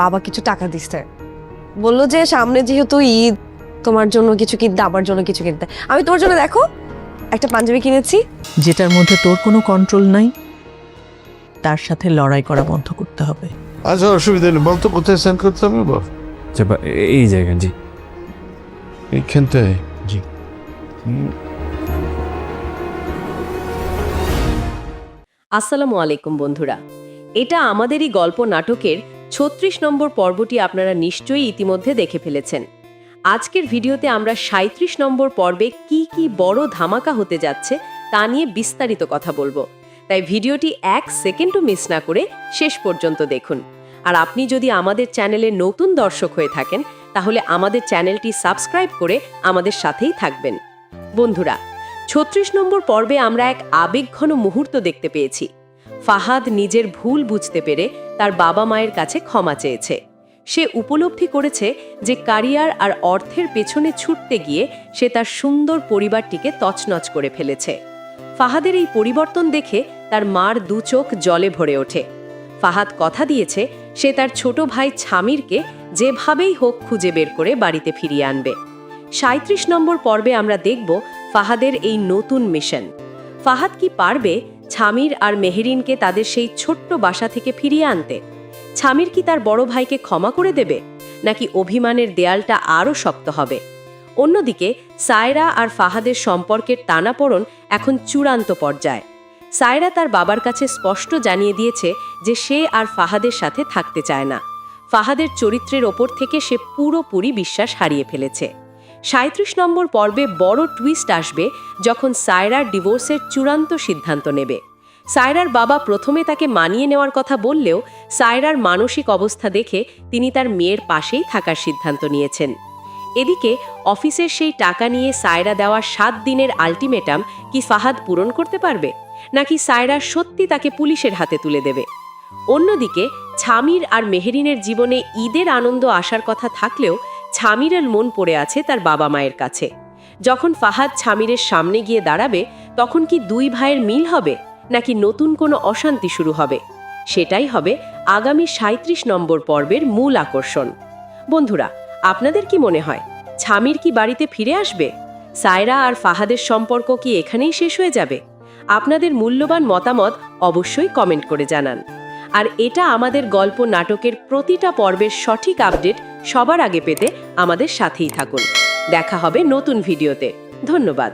বাবা কিছু টাকা দিচ্ছে, বললো যে সামনে যেহেতু ঈদ তোমার জন্য কিছু কিনতে, আমার জন্য কিছু কিনতে। আমি তোমার জন্য দেখো একটা পাঞ্জাবি কিনেছি। যেটার মধ্যে তোর কোনো কন্ট্রোল নাই তার সাথে লড়াই করা বন্ধ করতে হবে। আচ্ছা অসুবিধা নেই, বলতো কোথায় সেন্ড করতে হবে বল। এই জায়গা জি। এইখানটায় জি। আসসালামু আলাইকুম বন্ধুরা, এটা আমাদেরই গল্প নাটকের ৩৬ নম্বর পর্বটি আপনারা নিশ্চয়ই ইতিমধ্যে দেখে ফেলেছেন। আজকের ভিডিওতে আমরা ৩৭ নম্বর পর্বে কি কি বড় ধামাকা হতে যাচ্ছে তা নিয়ে বিস্তারিত কথা বলবো, তাই ভিডিওটি ১ সেকেন্ডও মিস না করে শেষ পর্যন্ত দেখুন। আর আপনি যদি আমাদের চ্যানেলে নতুন দর্শক হয়ে থাকেন তাহলে আমাদের চ্যানেলটি সাবস্ক্রাইব করে আমাদের সাথেই থাকবেন। বন্ধুরা, ৩৬ নম্বর পর্বে আমরা এক আবেগঘন মুহূর্ত দেখতে পেয়েছি। ফাহাদ নিজের ভুল বুঝতে পেরে তার বাবা মায়ের কাছে ক্ষমা চেয়েছে। সে উপলব্ধি করেছে যে ক্যারিয়ার আর অর্থের পেছনে ছুটতে গিয়ে সে তার সুন্দর পরিবারটিকে তছনছ করে ফেলেছে। ফাহাদের এই পরিবর্তন দেখে তার মার দু চোখ জলে ভরে ওঠে। ফাহাদ কথা দিয়েছে সে তার ছোট ভাই ছামিরকে যেভাবেই হোক খুঁজে বের করে বাড়িতে ফিরিয়ে আনবে। ৩৭ নম্বর পর্বে আমরা দেখব ফাহাদের এই নতুন মিশন। ফাহাদ কি পারবে ছামির আর মেহেরিনকে তাদের সেই ছোট্ট বাসা থেকে ফিরিয়ে আনতে? ছামির কি তার বড় ভাইকে ক্ষমা করে দেবে, নাকি অভিমানের দেয়ালটা আরও শক্ত হবে? অন্যদিকে সায়রা আর ফাহাদের সম্পর্কের টানাপোড়েন এখন চূড়ান্ত পর্যায়ে। সায়রা তার বাবার কাছে স্পষ্ট জানিয়ে দিয়েছে যে সে আর ফাহাদের সাথে থাকতে চায় না। ফাহাদের চরিত্রের ওপর থেকে সে পুরোপুরি বিশ্বাস হারিয়ে ফেলেছে। ৩৭ নম্বর পর্বে বড় টুইস্ট আসবে যখন সায়রার ডিভোর্সের চূড়ান্ত সিদ্ধান্ত নেবে। সায়রার বাবা প্রথমে তাকে মানিয়ে নেওয়ার কথা বললেও সায়রার মানসিক অবস্থা দেখে তিনি তার মেয়ের পাশেই থাকার সিদ্ধান্ত নিয়েছেন। এদিকে অফিসের সেই টাকা নিয়ে সায়রা দেওয়া ৭ দিনের আলটিমেটাম কি ফাহাদ পূরণ করতে পারবে, নাকি সায়রা সত্যি তাকে পুলিশের হাতে তুলে দেবে? অন্যদিকে ছামির আর মেহেরিনের জীবনে ঈদের আনন্দ আসার কথা থাকলেও ছামিরের মন পড়ে আছে তার বাবা মায়ের কাছে। যখন ফাহাদ ছামিরের সামনে গিয়ে দাঁড়াবে তখন কি দুই ভাইয়ের মিল হবে, নাকি নতুন কোনো অশান্তি শুরু হবে? সেটাই হবে আগামী ৩৭ নম্বর পর্বের মূল আকর্ষণ। বন্ধুরা, আপনাদের কি মনে হয় ছামির কি বাড়িতে ফিরে আসবে? সায়রা আর ফাহাদের সম্পর্ক কি এখানেই শেষ হয়ে যাবে? আপনাদের মূল্যবান মতামত অবশ্যই কমেন্ট করে জানান। আর এটা আমাদের গল্প নাটকের প্রতিটা পর্বের সঠিক আপডেট সবার আগে পেতে আমাদের সাথেই থাকুন। দেখা হবে নতুন ভিডিওতে। ধন্যবাদ।